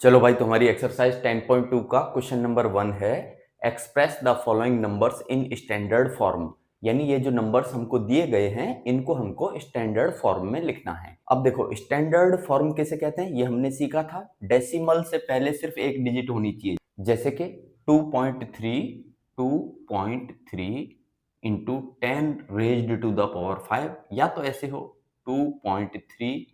चलो भाई, तुम्हारी एक्सरसाइज 10.2 का क्वेश्चन नंबर 1 है। Express the following numbers in standard form. यानी ये जो नंबर्स हमको दिए गए हैं इनको हमको स्टैंडर्ड फॉर्म में लिखना है। अब देखो, स्टैंडर्ड फॉर्म कैसे कहते हैं ये हमने सीखा था। डेसिमल से पहले सिर्फ एक डिजिट होनी चाहिए, जैसे कि 2.3 into 10 raised to the power 5, या तो ऐसे हो 2.3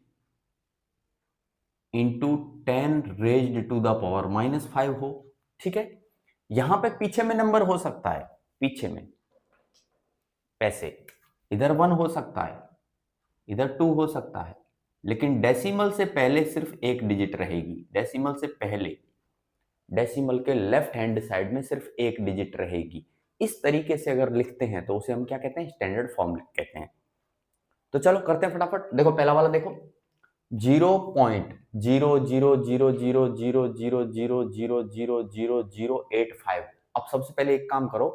into 10 raised to the power -5 हो। ठीक है, यहां पे पीछे में नंबर हो सकता है, पीछे में पैसे इधर 1 हो सकता है, इधर 2 हो सकता है, लेकिन डेसिमल से पहले सिर्फ एक डिजिट रहेगी। डेसिमल से पहले, डेसिमल के लेफ्ट हैंड साइड में सिर्फ एक डिजिट रहेगी। इस तरीके से अगर लिखते हैं तो उसे हम क्या कहते हैं? स्टैंडर्ड फॉर्म कहते हैं। तो चलो करते हैं फटाफट। देखो पहला वाला देखो, 0.000000000085। अब सबसे पहले एक काम करो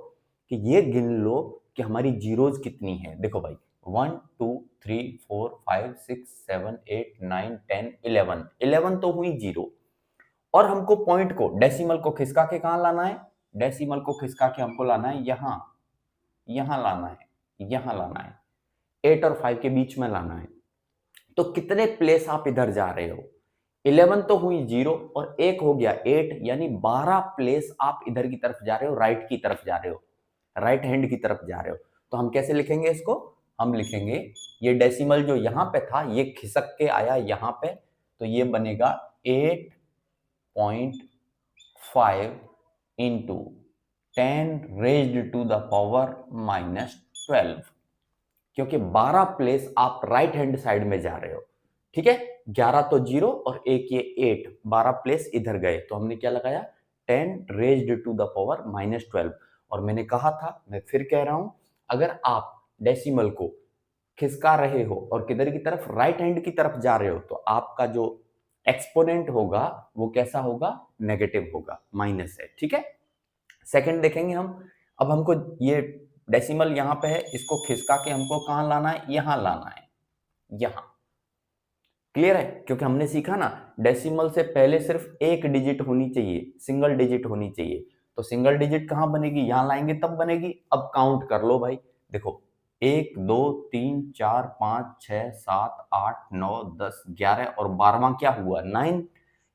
कि ये गिन लो कि हमारी जीरोज कितनी है। देखो भाई, 1 2 3 4 5 6 7 8 9 10 11 11 तो हुई जीरो। और हमको पॉइंट को, डेसिमल को खिसका के कहां लाना है? डेसिमल को खिसका के हमको लाना है यहां, यहां लाना है, यहां लाना है, 8 और 5 के बीच में लाना है। तो कितने प्लेस आप इधर जा रहे हो? 11 तो हुई जीरो और एक हो गया 8, यानी 12 प्लेस आप इधर की तरफ जा रहे हो, राइट की तरफ जा रहे हो, राइट हैंड की तरफ जा रहे हो। तो हम कैसे लिखेंगे इसको? हम लिखेंगे ये डेसिमल जो यहां पे था ये खिसक के आया यहां पे, तो ये बनेगा 8.5 into 10 raised to the power -12, क्योंकि 12 प्लेस आप राइट हैंड साइड में जा रहे हो। ठीक है, 11 तो जीरो और एक ये 8, 12 प्लेस इधर गए, तो हमने क्या लगाया? 10 रेज्ड टू द पावर -12। और मैंने कहा था, मैं फिर कह रहा हूं, अगर आप डेसिमल को खिसका रहे हो और किधर की तरफ? राइट हैंड की तरफ जा रहे हो, तो आपका जो एक्सपोनेंट होगा वो कैसा होगा? नेगेटिव होगा, माइनस है। ठीक है, सेकंड देखेंगे हम। अब हमको ये डेसिमल यहां पे है, इसको खिसका के हमको कहां लाना है? यहां लाना है, यहां। क्लियर है? क्योंकि हमने सीखा ना, डेसिमल से पहले सिर्फ एक डिजिट होनी चाहिए, सिंगल डिजिट होनी चाहिए। तो सिंगल डिजिट कहां बनेगी? यहां लाएंगे तब बनेगी। अब काउंट कर लो भाई, देखो 1 2 3 4 5 6 7 8 9 10 11 और 12वां क्या हुआ? 9,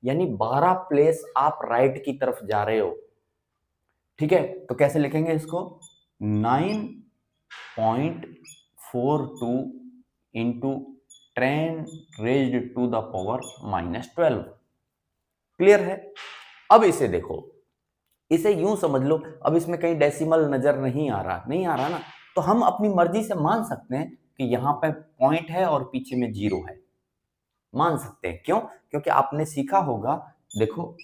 यानी 12 प्लेस आप राइट की तरफ जा रहे हो। ठीक है, तो कैसे लिखेंगे इसको? 9.42 into 10 raised to the power -12। Clear है? अब इसे देखो, इसे यूं समझ लो, अब इसमें कहीं डेसिमल नजर नहीं आ रहा, नहीं आ रहा ना, तो हम अपनी मर्जी से मान सकते हैं कि यहां पे पॉइंट है और पीछे में जीरो है। मान सकते हैं, क्यों? क्योंकि आपने सीखा होगा, देखो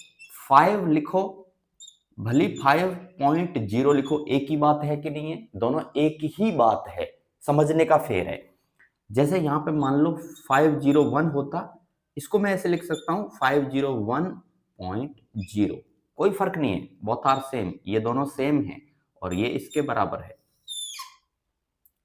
5 लिखो, भली 5.0 लिखो, एक ही बात है कि नहीं है? दोनों एक ही बात है, समझने का फेर है। जैसे यहां पे मान लो 501 होता, इसको मैं ऐसे लिख सकता हूं 501.0, कोई फर्क नहीं है, बोथ आर सेम, ये दोनों सेम हैं और ये इसके बराबर है।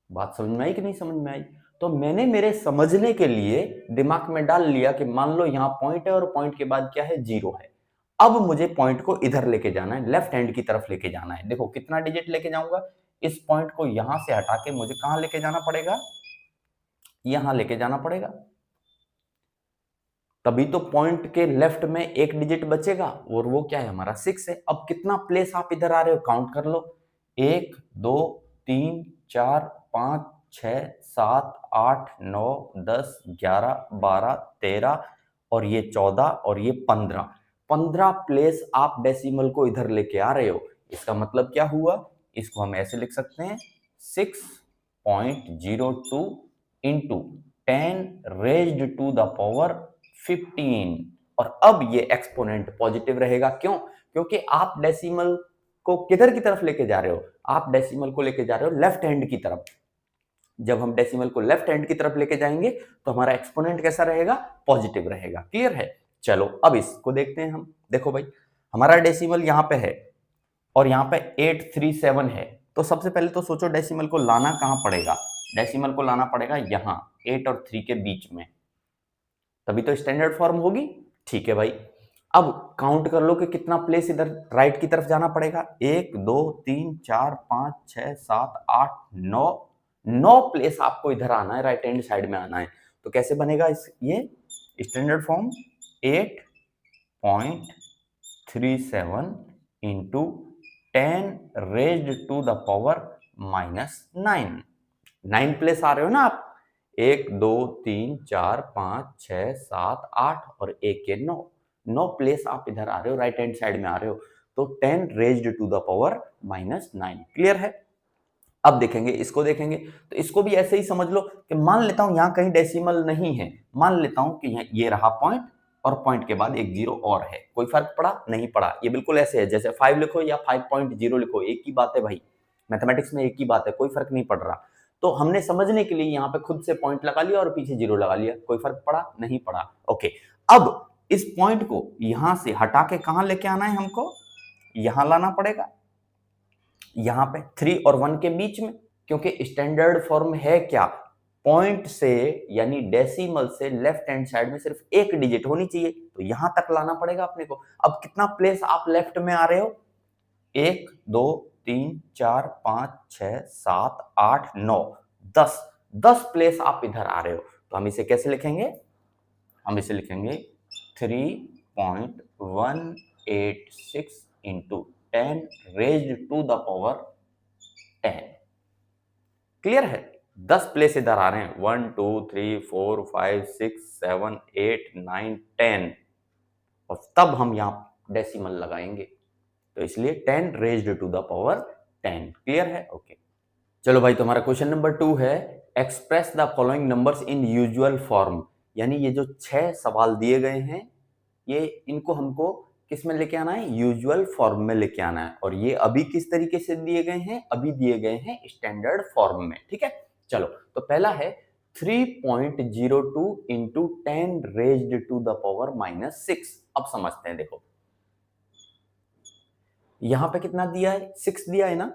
बात समझ में आई कि नहीं समझ में आई? तो मैंने मेरे समझने के लिए दिमाग में डाल लिया कि मान लो यहां पॉइंट है और पॉइंट के बाद क्या है? जीरो है। अब मुझे पॉइंट को इधर लेके जाना है, लेफ्ट हैंड की तरफ लेके जाना है। देखो कितना डिजिट लेके जाऊंगा? इस पॉइंट को यहां से हटा के मुझे कहां लेके जाना पड़ेगा? यहां लेके जाना पड़ेगा, तभी तो पॉइंट के लेफ्ट में एक डिजिट बचेगा और वो क्या है? हमारा 6 है। अब कितना प्लेस आप इधर आ रहे हो? काउंट कर लो, 1 2 3 4 5 6 7 8 9 10 11 12 13 और ये 14 और ये 15, 15 प्लेस आप डेसिमल को इधर लेके आ रहे हो। इसका मतलब क्या हुआ? इसको हम ऐसे लिख सकते हैं 6.02 into 10 raised to the power 15। और अब ये एक्सपोनेंट पॉजिटिव रहेगा, क्यों? क्योंकि आप डेसिमल को किधर की तरफ लेके जा रहे हो? आप डेसिमल को लेके जा रहे हो लेफ्ट हैंड की तरफ। जब हम डेसिमल को लेफ्ट हैंड की तरफ लेके जाएंगे तो हमारा एक्सपोनेंट कैसा रहेगा? पॉजिटिव रहेगा। क्लियर है? चलो अब इसको देखते हैं हम। देखो भाई, हमारा डेसिमल यहां पे है और यहां पे 837 है, तो सबसे पहले तो सोचो डेसिमल को लाना कहां पड़ेगा? डेसिमल को लाना पड़ेगा यहां, 8 और 3 के बीच में, तभी तो स्टैंडर्ड फॉर्म होगी। ठीक है भाई, अब काउंट कर लो कि कितना प्लेस इधर राइट की तरफ जाना पड़ेगा। 1 2 3 4 5 6 7 8 9 9 प्लेस आपको इधर आना है, राइट हैंड साइड में आना है। तो कैसे बनेगा इस ये standard form 8.37 into 10 raised to the power -9। 9 place आ रहे हो ना आप, 1 2 3 4 5 6 7 8 और 1 के 9 9 प्लेस आप इधर आ रहे हो, राइट हैंड साइड में आ रहे हो। तो 10 raised to the power -9। Clear है? अब देखेंगे, इसको देखेंगे तो इसको भी ऐसे ही समझ लो कि मान लेता हूं यहां कहीं डेसिमल नहीं है, मान लेता हूं कि ये रहा पॉइंट और पॉइंट के बाद एक जीरो और है। कोई फर्क पड़ा? नहीं पड़ा। ये बिल्कुल ऐसे है जैसे 5 लिखो या 5.0 लिखो, एक ही बात है भाई, मैथमेटिक्स में एक ही बात है, कोई फर्क नहीं पड़ रहा। तो हमने समझने के लिए यहाँ पे खुद से पॉइंट लगा लिया और पीछे जीरो लगा लिया, कोई फर्क पड़ा? नहीं पड़ा। ओके, अब इस पॉइंट को यहां से हटा के कहां लेके आना है हमको? यहां लाना पड़ेगा, यहां पे 3 और 1 के बीच में, क्योंकि स्टैंडर्ड फॉर्म है क्या? पॉइंट से यानी डेसिमल से लेफ्ट हैंड साइड में सिर्फ एक डिजिट होनी चाहिए, तो यहां तक लाना पड़ेगा अपने को। अब कितना प्लेस आप लेफ्ट में आ रहे हो? 1 2 3 4 5 6 7 8 9 10 10 प्लेस आप इधर आ रहे हो। तो हम इसे कैसे लिखेंगे? हम इसे लिखेंगे 3.186 into 10 raised to the power 10। Clear है? 10 प्लेस इधर आ रहे हैं, 1 2 3 4 5 6 7 8 9 10, और तब हम यहां डेसिमल लगाएंगे, तो इसलिए 10 raised to the power 10। Clear है? ओके, चलो भाई, तुम्हारा क्वेश्चन नंबर 2 है express the following numbers in usual form. यानी ये जो 6 सवाल दिए गए हैं, ये इनको हमको किस में लेके आना है? यूजुअल फॉर्म में लेके आना है। और ये अभी किस तरीके से दिए गए हैं? अभी दिए गए हैं स्टैंडर्ड फॉर्म में। ठीक है, चलो, तो पहला है 3.02 into 10 raised to the power -6। अब समझते हैं, देखो यहां पे कितना दिया है? 6 दिया है ना,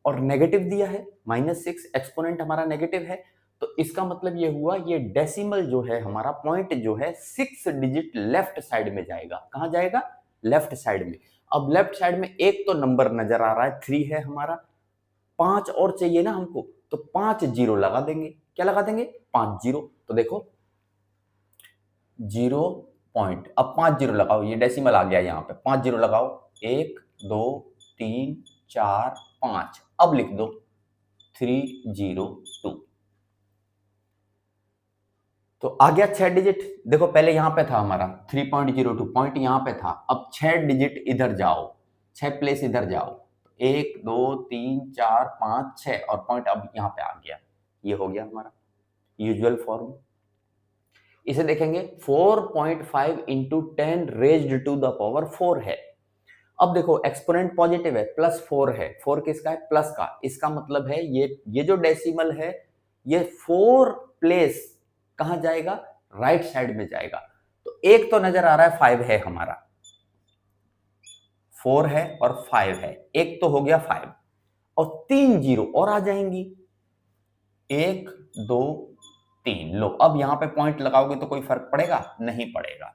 और नेगेटिव दिया है -6, एक्सपोनेंट हमारा नेगेटिव है, तो इसका मतलब ये हुआ ये डेसिमल जो है हमारा, पॉइंट जो है 6 डिजिट लेफ्ट साइड में जाएगा। कहां जाएगा? लेफ्ट साइड में। अब लेफ्ट साइड में एक तो नंबर नजर आ रहा है, 3 है हमारा, 5 और चाहिए ना हमको, तो 5 जीरो लगा देंगे। क्या लगा देंगे? 5 जीरो। तो देखो 0 पॉइंट, अब 5 जीरो लगाओ, ये डेसिमल आ गया यहाँ पे, 5 जीरो लगाओ, 1 2 3 4 5, अब लिख दो 302। तो आ गया 6 डिजिट। देखो पहले यहां पे था हमारा 3.02, पॉइंट यहां पे था, अब 6 डिजिट इधर जाओ, 6 प्लेस इधर जाओ, 1 2 3 4 5 6, और पॉइंट अब यहां पे आ गया। ये हो गया हमारा यूजुअल फॉर्म। इसे देखेंगे 4.5 into 10 raised to the power 4 है। अब देखो एक्सपोनेंट पॉजिटिव है, +4 है, 4 किसका है? प्लस का। इसका मतलब है ये जो डेसिमल है, ये 4 प्लेस कहां जाएगा? राइट साइड में जाएगा। तो एक तो नजर आ रहा है 5 है हमारा, 4 है और 5 है, एक तो हो गया 5, और 3 जीरो और आ जाएंगी, 1 2 3। लो, अब यहां पे पॉइंट लगाओगे तो कोई फर्क पड़ेगा? नहीं पड़ेगा।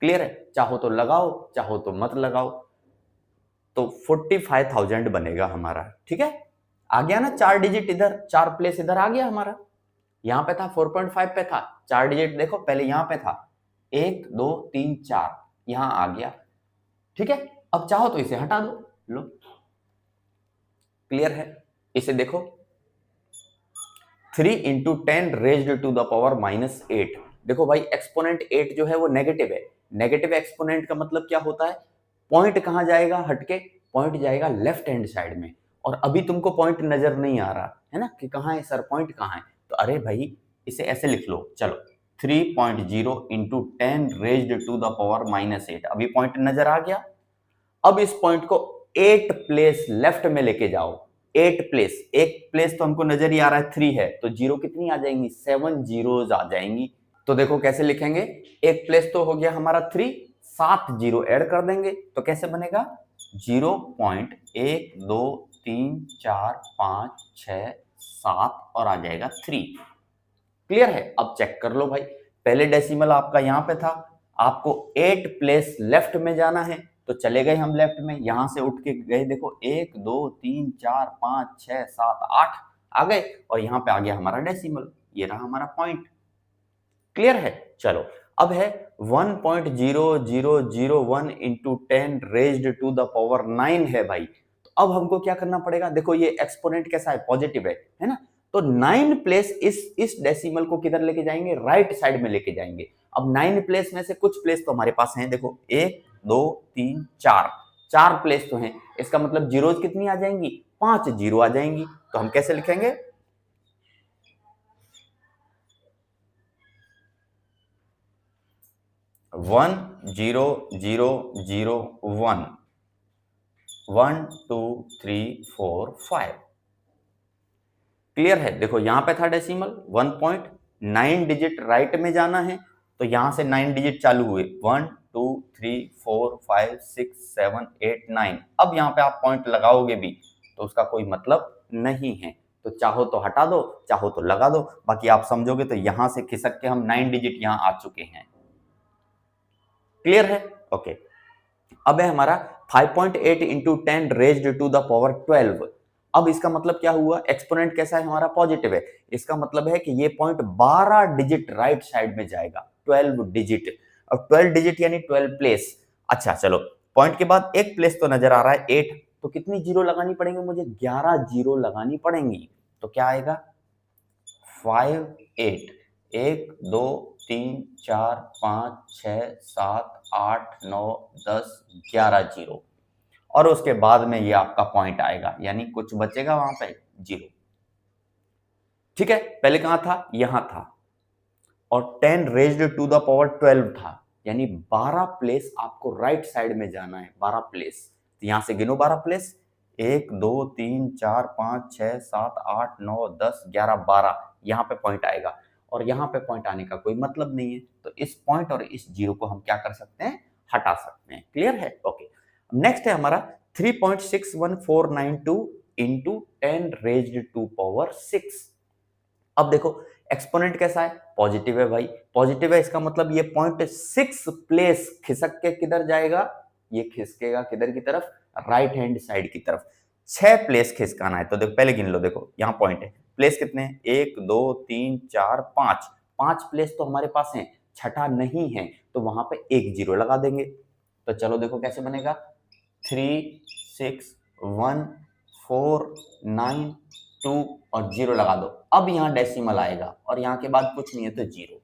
क्लियर है? चाहो तो लगाओ, चाहो तो मत लगाओ। तो 45,000 बनेगा हमारा। ठीक है, आ गया ना 4 डिजिट इधर, 4 प्लेस इधर आ गया हमारा। यहां पे था 4.5 पे था, 4 डिजिट देखो पहले यहां पे था, 1 2 3 4, यहां आ गया। ठीक है, अब चाहो तो इसे हटा दो। लो, क्लियर है? इसे देखो 3 into 10 raised to the power -8। देखो भाई एक्सपोनेंट 8 जो है वो नेगेटिव है। नेगेटिव एक्सपोनेंट का मतलब क्या होता है? पॉइंट कहां जाएगा हटके? पॉइंट जाएगा लेफ्ट हैंड साइड में, और अभी तुमको पॉइंट नजर नहीं आ रहा है ना कि कहां है सर, पॉइंट कहां है? तो अरे भाई इसे ऐसे लिख लो, चलो 3.0 into 10 raised to the power -8। अभी पॉइंट नजर आ गया। अब इस पॉइंट को 8 प्लेस लेफ्ट में लेके जाओ, 8 प्लेस, एक प्लेस तो हमको नजर ही आ रहा है 3 है, तो जीरो कितनी आ जाएंगी? 7 जीरोज आ जाएंगी। तो देखो कैसे लिखेंगे, एक प्लेस तो हो गया हमारा 3, 7 जीरो ऐड कर देंगे, तो कैसे बनेगा? 0.1 2 3 4 5 6 7 और आ जाएगा 3। क्लियर है? अब चेक कर लो भाई, पहले डेसिमल आपका यहां पे था, आपको 8 प्लेस लेफ्ट में जाना है, तो चले गए हम लेफ्ट में, यहां से उठ के गए, देखो 1 2 3 4 5 6 7 8 आ गए, और यहां पे आ गया हमारा डेसिमल, ये रहा हमारा पॉइंट। क्लियर है? चलो अब है 1.0001 into 10 raised to the power 9 है भाई। तो अब हमको क्या करना पड़ेगा, देखो ये एक्सपोनेंट कैसा है, पॉजिटिव है ना, तो 9 प्लेस इस डेसिमल को किधर लेके जाएंगे, राइट साइड में लेके जाएंगे। अब 9 प्लेस में से कुछ प्लेस तो हमारे पास हैं, देखो 1 2 3 4, 4 प्लेस तो हैं, इसका मतलब जीरोज कितनी आ जाएंगी, 5 जीरो आ जाएंगी। तो हम कैसे लिखेंगे, 10001 1 2 3 4 5। क्लियर है? देखो यहां पे था डेसिमल 1.9 डिजिट राइट में जाना है, तो यहां से 9 डिजिट चालू हुए, 1 2 3 4 5 6 7 8 9। अब यहां पे आप पॉइंट लगाओगे भी तो उसका कोई मतलब नहीं है, तो चाहो तो हटा दो, चाहो तो लगा दो, बाकी आप समझोगे तो यहां से खिसक के हम 9 डिजिट यहां आ चुके हैं। क्लियर है? ओके। अब है हमारा 5.8 into 10 raised to the power 12। अब इसका मतलब क्या हुआ, एक्सपोनेंट कैसा है हमारा, पॉजिटिव है, इसका मतलब है कि ये पॉइंट 12 डिजिट राइट साइड में जाएगा, 12 डिजिट। और 12 डिजिट यानी 12 प्लेस। अच्छा चलो, पॉइंट के बाद एक प्लेस तो नजर आ रहा है 8, तो कितनी जीरो लगानी पड़ेंगे मुझे, 11 जीरो लगानी पड़ेंगी। तो क्या आएगा, 5 8, 1 2 3 4 5 6 7 8 9 10 11 जीरो, और उसके बाद में ये आपका पॉइंट आएगा, यानी कुछ बचेगा वहां पे, जीरो। ठीक है, पहले कहां था, यहां था, और 10 रेज्ड टू द पावर 12 था, यानी 12 प्लेस आपको राइट साइड में जाना है, 12 प्लेस। तो यहां से गिनो 12 प्लेस, 1 2 3 4 5 6 7 8 9 10 11 12, यहां पे पॉइंट आएगा, और यहां पे पॉइंट आने का कोई मतलब नहीं है, तो इस पॉइंट और इस जीरो को हम क्या कर सकते हैं, हटा सकते हैं। क्लियर है? ओके। नेक्स्ट है हमारा 3.61492 इंटू 10 रेज्ड टू पावर 6। अब देखो एक्सपोनेंट कैसा है, पॉजिटिव है भाई, पॉजिटिव है, इसका मतलब ये पॉइंट 6 प्लेस खिसक के किधर जाएगा, ये खिसकेगा किधर की तरफ, राइट हैंड साइड की तरफ। 6 प्लेस खिसकाना है, तो देखो पहले गिन लो, देखो यहाँ पॉइंट है, प्लेस कितने हैं, 1 2 3 4 5, 5 प्लेस तो हमारे पास हैं, छठा नहीं है, तो वहां पे एक जीरो लगा देंगे। तो चलो देखो कैसे बनेगा, 3 6 1 4 9 2 और जीरो लगा दो। अब यहाँ डेसिमल आएगा और यहाँ के बाद कुछ नहीं है तो जीरो।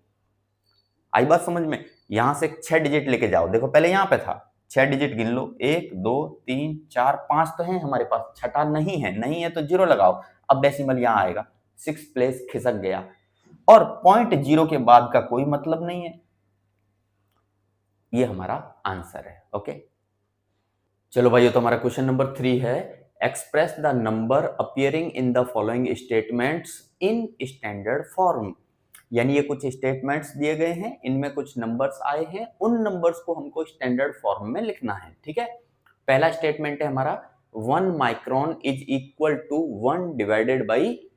आई बात समझ में? यहां से 6 डिजिट लेके जाओ, देखो पहले यहाँ पे था, 6 डिजिट गिन लो, 1 2 3 4 5 तो है हमारे पास, छठा नहीं है, नहीं है तो जीरो लगाओ। अब डेसिमल यहाँ आएगा, 6 प्लेस खिसक गया, और पॉइंट जीरो के बाद का कोई मतलब नहीं है। ये हमारा आंसर है। ओके, चलो भाई, ये तो हमारा क्वेश्चन नंबर 3 है। Express the number appearing in the following statements in standard form. यानी ये कुछ स्टेटमेंट्स दिए गए हैं, इनमें कुछ नंबर्स आए हैं, उन नंबर्स को हमको स्टैंडर्ड फॉर्म में लिखना है। ठीक है, पहला स्टेटमेंट है हमारा 1 micron is equal to 1 divided by,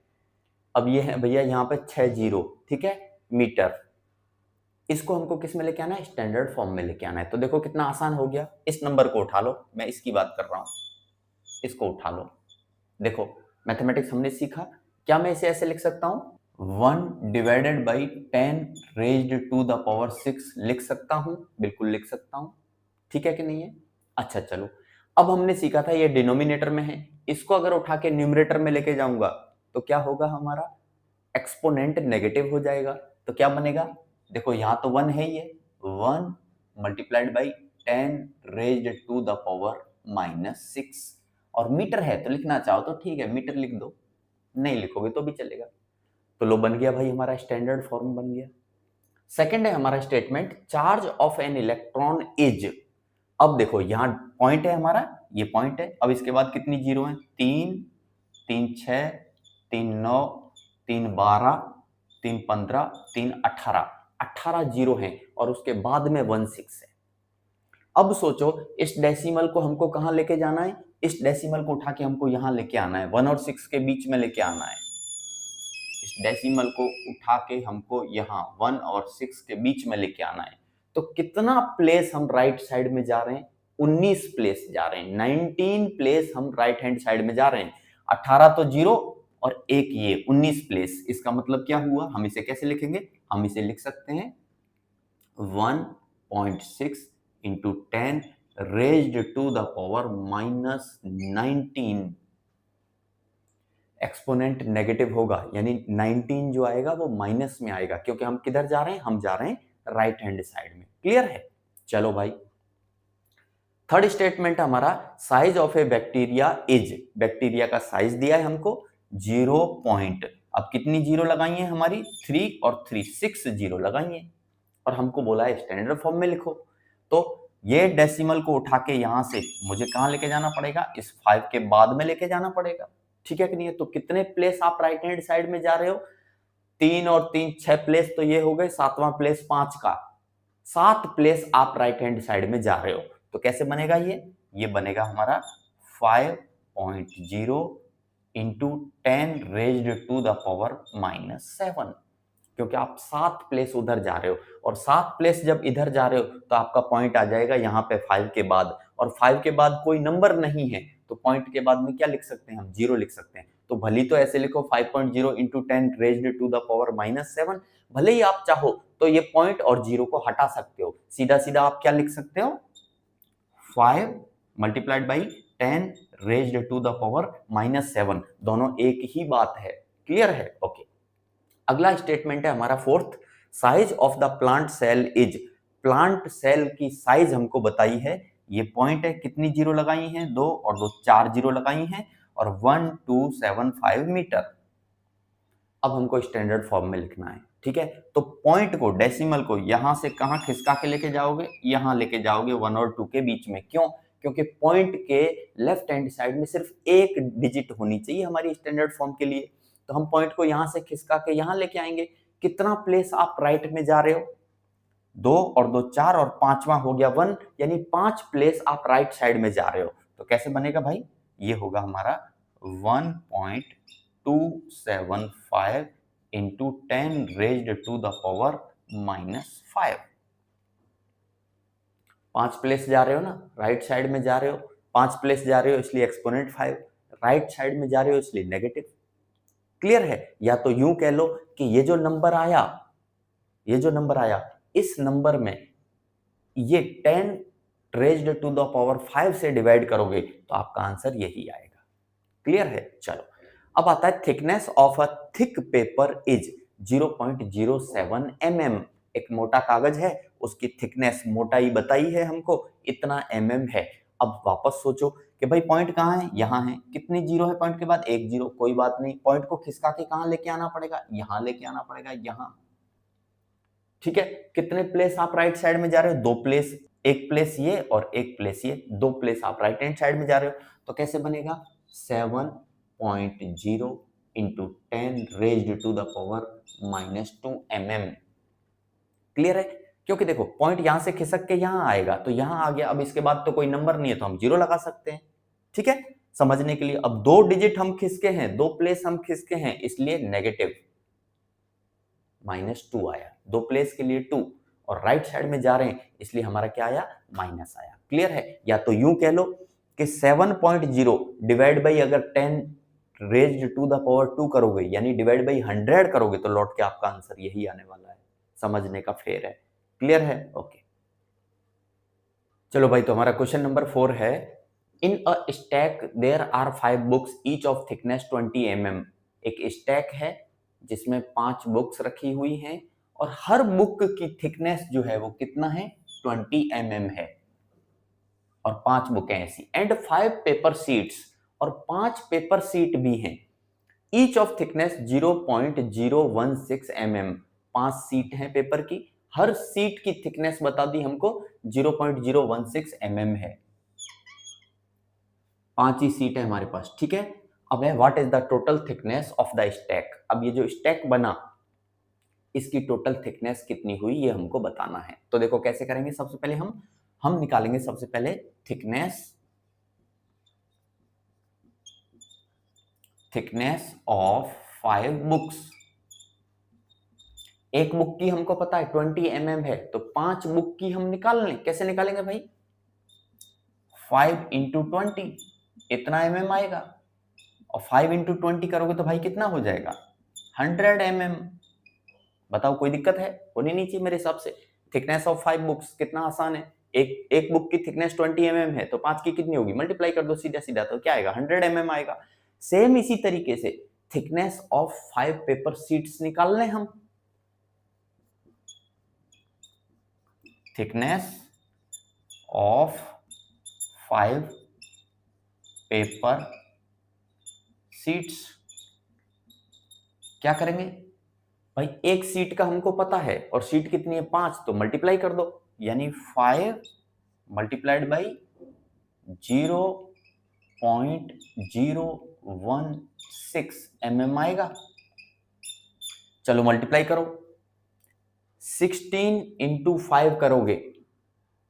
अब ये है भैया यहाँ पे 6 जीरो, ठीक है, मीटर। इसको हमको किस में लेके आना है, स्टैंडर्ड फॉर्म में लेके आना है। तो देखो कितना आसान हो गया, इस नंबर को उठा लो, मैं इसकी बात कर रहा हूं, इसको उठा लो। देखो मैथमेटिक्स हमने सीखा, क्या मैं इसे ऐसे लिख सकता हूं, 1 divided by 10 raised to the power 6 लिख सकता हूं, बिल्कुल लिख सकता हूं। ठीक है कि नहीं है? अच्छा चलो, अब हमने सीखा था ये डिनोमिनेटर में है, इसको अगर उठा के न्यूमरेटर में लेके जाऊंगा तो क्या होगा, हमारा एक्सपोनेंट नेगेटिव हो जाएगा। तो क्या बनेगा, देखो यहां तो 1 है, ये 1 multiplied by 10 raised to the power -6, और मीटर है तो लिखना चाहो तो ठीक है, मीटर लिख दो, नहीं लिखोगे तो भी चलेगा। तो लो बन गया भाई, हमारा स्टैंडर्ड फॉर्म बन गया। सेकंड है हमारा statement, charge of an electron is. अब देखो यहाँ पॉइंट है हमारा, ये पॉइंट है, अब इसके बाद कितनी जीरो है, 3 3 6 3 9 3 12 3 15 3 18, 18 जीरो है, और उसके बाद में 1 6 है। अब सोचो इस डेसिमल को हमको कहां लेके जाना है, इस डेसिमल को उठा के हमको यहां लेके आना है, 1 और 6 के बीच में लेके आना है। इस डेसिमल को उठा के हमको यहाँ 1 और 6 के बीच में लेके आना है। तो कितना प्लेस हम राइट साइड में जा रहे हैं? 19 प्लेस जा रहे हैं, 19 प्लेस हम राइट हैंड साइड में जा रहे हैं। 18 तो जीरो और एक ये 19 प्लेस। इसका मतलब क्या हुआ? हम इसे कैसे लिखेंगे? हम इसे लिख सकते हैं 1.6 into 10 raised to the power -19। Exponent negative होगा, यानी 19 जो आएगा वो माइनस में आएगा, क्योंकि हम किधर जा रहे हैं? हम जा रहे हैं राइट हैंड साइड में। क्लियर है? चलो भाई, थर्ड स्टेटमेंट हमारा, size of A bacteria is, bacteria का साइज दिया है हमको 0 पॉइंट। अब कितनी जीरो लगाई है हमारी? 3 और 3 6 जीरो लगाई है, और हमको बोला है स्टैंडर्ड फॉर्म में लिखो। तो ये डेसिमल को उठा के यहां से मुझे कहां लेके जाना पड़ेगा? इस 5 के बाद में लेके जाना पड़ेगा। ठीक है कि नहीं है? तो कितने प्लेस आप राइट हैंड साइड में जा रहे हो? 3 और 3 6 प्लेस तो ये हो गए, 7वां प्लेस 5 का, 7 प्लेस आप राइट हैंड साइड में जा रहे हो। तो कैसे बनेगा ये बनेगा हमारा 5.0 into 10 raised to the power -7, क्योंकि आप 7 प्लेस उधर जा रहे हो, और 7 प्लेस जब इधर जा रहे हो तो आपका पॉइंट आ जाएगा यहाँ पे 5 के बाद, और 5 के बाद कोई नंबर नहीं है तो पॉइंट के बाद में क्या लिख सकते हैं? हम जीरो लिख सकते हैं। तो भले तो ऐसे लिखो 5.0 into 10 raised to the power -7, भले ही आप चाहो तो ये पॉइंट और जीरो को हटा सकते हो, सीधा सीधा आप क्या लिख सकते हो? 5 multiplied by 10 raised to the power -7, दोनों एक ही बात है। क्लियर है? ओके। अगला स्टेटमेंट है हमारा fourth, size of the plant cell is, plant cell की साइज हमको बताई है। ये पॉइंट है, कितनी जीरो लगाई हैं? 2 और 2 4 जीरो लगाई हैं, और 1275 मीटर। अब हमको स्टैंडर्ड फॉर्म में लिखना है। ठीक है, तो पॉइंट को, डेसिमल को यहां से कहां खिसका के लेके जाओगे? यहां लेके जाओगे 1 और 2 के बीच में। क्यों? क्योंकि पॉइंट के लेफ्ट हैंड साइड में सिर्फ एक डिजिट होनी चाहिए हमारी स्टैंडर्ड फॉर्म के लिए। तो हम पॉइंट को यहां से खिसका के यहां लेके आएंगे। कितना प्लेस आप राइट में जा रहे हो? 2 और 2 4, और 5वां हो गया 1, यानी 5 प्लेस आप राइट साइड में जा रहे हो। तो कैसे बनेगा भाई? ये होगा हमारा 1.275 into 10 raised to the power -5। 5 place जा रहे हो ना, राइट साइड में जा रहे हो, 5 प्लेस जा रहे हो इसलिए एक्सपोनेंट 5, राइट साइड में जा रहे हो इसलिए नेगेटिव। क्लियर है? या तो यूं कह लो कि ये जो नंबर आया, इस नंबर में ये 10 रेज्ड टू द पावर 5 से डिवाइड करोगे तो आपका आंसर यही आएगा। क्लियर है? चलो, अब आता है thickness of a thick paper is 0.07 mm। एक मोटा कागज है, उसकी थिकनेस, मोटाई बताई है हमको, इतना mm है। अब वापस सोचो कि भाई पॉइंट कहाँ है? यहाँ है। कितनी जीरो है पॉइंट के बाद? एक जीरो। कोई बात नहीं, पॉइंट को खिसका के कहाँ लेके आना पड़ेगा? यहाँ लेके आना पड़ेगा, यहाँ। ठीक है, कितने प्लेस आप राइट साइड में जा रहे हो? 2 प्लेस, एक प्लेस ये और एक प्लेस ये, 2 प्लेस आप राइट हैंड साइड में जा रहे हो। तो कैसे बनेगा? 7.0 into 10 raised to the power -2 mm। Clear है? क्योंकि देखो पॉइंट यहां से खिसक के यहां आएगा तो यहां आ गया, अब इसके बाद तो कोई नंबर नहीं है तो हम जीरो लगा सकते हैं। ठीक है, समझने के लिए, अब 2 डिजिट हम खिसके हैं, 2 प्लेस हम खिसके हैं, इसलिए नेगेटिव -2 आया। 2 प्लेस के लिए 2, और राइट साइड में जा रहे हैं इसलिए हमारा क्या आया? माइनस आया। क्लियर है? या तो यूं कह लो कि 7.0 डिवाइड बाई अगर 10 रेज्ड टू द पावर 2 करोगे, यानी डिवाइड बाई 100 करोगे, तो लौट के आपका आंसर यही आने वाला है। समझने का फेर है। क्लियर है? ओके। चलो भाई, तो हमारा क्वेश्चन नंबर 4 है, in a stack there are 5 books each of thickness 20 mm। एक स्टैक है जिसमें 5 बुक्स रखी हुई हैं, और हर बुक की थिकनेस जो है वो कितना है? 20 mm है, और 5 बुकें ऐसी, एंड 5 पेपर सीट्स, और 5 पेपर सीट भी हैं, each of thickness 0.016 mm। 5 seat हैं पेपर की, हर सीट की थिकनेस बता दी हमको 0.016 mm है। 5 ही सीट है हमारे पास। ठीक है, अब है what is the total thickness of the stack. अब ये जो स्टैक बना इसकी टोटल थिकनेस कितनी हुई ये हमको बताना है। तो देखो कैसे करेंगे, सबसे पहले हम निकालेंगे सबसे पहले थिकनेस ऑफ 5 बुक्स। एक बुक की हमको पता है 20 mm है, तो 5 बुक की हम निकाल लें। कैसे निकालेंगे भाई? 5 इंटू 20 इतना mm आएगा, और 5 इंटू 20 करोगे तो भाई कितना हो जाएगा? 100 mm। बताओ कोई दिक्कत है? होनी नहीं चाहिए मेरे हिसाब से। थिकनेस ऑफ 5 बुक्स कितना आसान है। एक बुक की थिकनेस 20 mm है, तो 5 की कितनी होगी? मल्टीप्लाई कर दो सीधा सीधा, तो क्या आएगा? 100 mm आएगा। सेम इसी तरीके से थिकनेस ऑफ 5 पेपर शीट्स निकालने हम। थिकनेस ऑफ 5 पेपर शीट्स क्या करेंगे भाई? एक सीट का हमको पता है, और सीट कितनी है? 5, तो मल्टीप्लाई कर दो, यानी 5 मल्टीप्लाइड बाई 0.016 mm आएगा। चलो मल्टीप्लाई करो, 16 इंटू 5 करोगे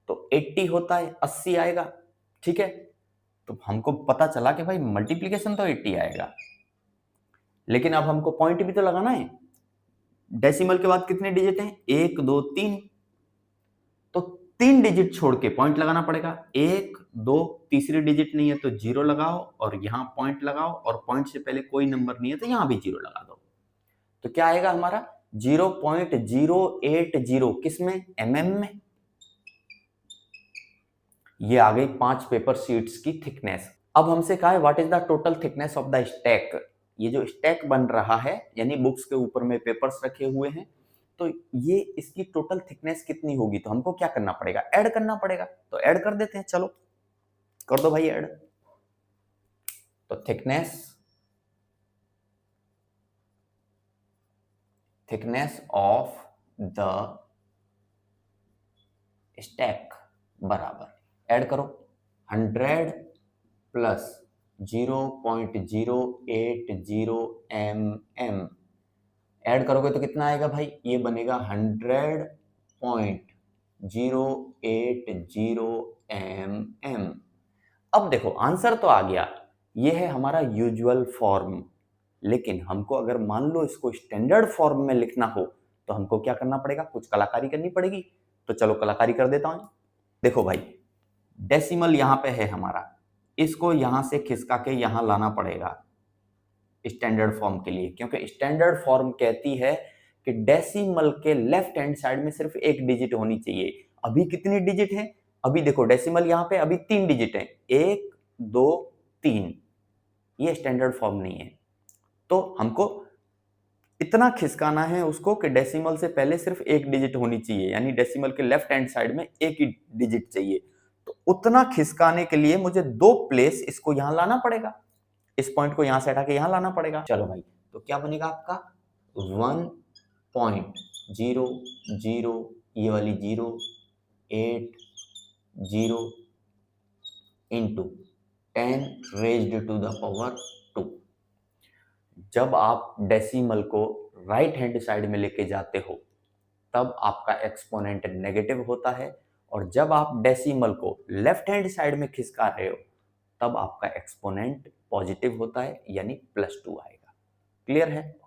तो 80 होता है, 80 आएगा। ठीक है, तो हमको पता चला कि भाई मल्टीप्लीकेशन तो 80 आएगा, लेकिन अब हमको पॉइंट भी तो लगाना है। डेसिमल के बाद कितने डिजिट हैं? 1 2 3, तो 3 डिजिट छोड़ के पॉइंट लगाना पड़ेगा। 1 2, तीसरी डिजिट नहीं है तो 0 लगाओ, और यहां पॉइंट लगाओ, और पॉइंट से पहले कोई नंबर नहीं है तो यहां भी 0 लगा दो। तो क्या आएगा हमारा? 0.080 किसमें? mm में। ये आ गई 5 पेपर शीट्स की थिकनेस। अब हमसे कहा है what is the total thickness of the stack. ये जो स्टैक बन रहा है, यानी बुक्स के ऊपर में पेपर्स रखे हुए हैं, तो ये इसकी टोटल थिकनेस कितनी होगी? तो हमको क्या करना पड़ेगा? ऐड करना पड़ेगा। तो ऐड कर देते हैं, चलो कर दो भाई ऐड। तो थिकनेस ऑफ द स्टैक बराबर, ऐड करो, 100 प्लस 0.080 mm। ऐड करोगे तो कितना आएगा भाई? ये बनेगा 100.080 mm। अब देखो आंसर तो आ गया, ये है हमारा यूजुअल फॉर्म, लेकिन हमको अगर मान लो इसको स्टैंडर्ड फॉर्म में लिखना हो तो हमको क्या करना पड़ेगा? कुछ कलाकारी करनी पड़ेगी। तो चलो कलाकारी कर देता हूं। देखो भाई, डेसिमल यहां पे है हमारा, इसको यहां से खिसका के यहां लाना पड़ेगा स्टैंडर्ड फॉर्म के लिए, क्योंकि स्टैंडर्ड फॉर्म कहती है कि डेसिमल के लेफ्ट हैंड साइड में सिर्फ एक डिजिट होनी चाहिए। अभी कितनी डिजिट है? अभी देखो डेसिमल यहां पे अभी 3 डिजिट है, 1 2 3। ये स्टैंडर्ड फॉर्म नहीं है, तो हमको इतना खिसकाना है उसको कि डेसिमल से पहले सिर्फ एक डिजिट होनी चाहिए, यानी डेसिमल के लेफ्ट हैंड साइड में एक ही डिजिट चाहिए। तो उतना खिसकाने के लिए मुझे 2 प्लेस इसको यहां लाना पड़ेगा, इस पॉइंट को यहां से हटा के यहां लाना पड़ेगा। चलो भाई, तो क्या बनेगा आपका? 1.00, ये वाली 0.80 into 10 raised to the power 2। जब आप डेसिमल को राइट हैंड साइड में लेके जाते हो तब आपका एक्सपोनेंट नेगेटिव होता है, और जब आप डेसिमल को लेफ्ट हैंड साइड में खिसका रहे हो तब आपका एक्सपोनेंट पॉजिटिव होता है, यानी +2 आएगा। क्लियर है?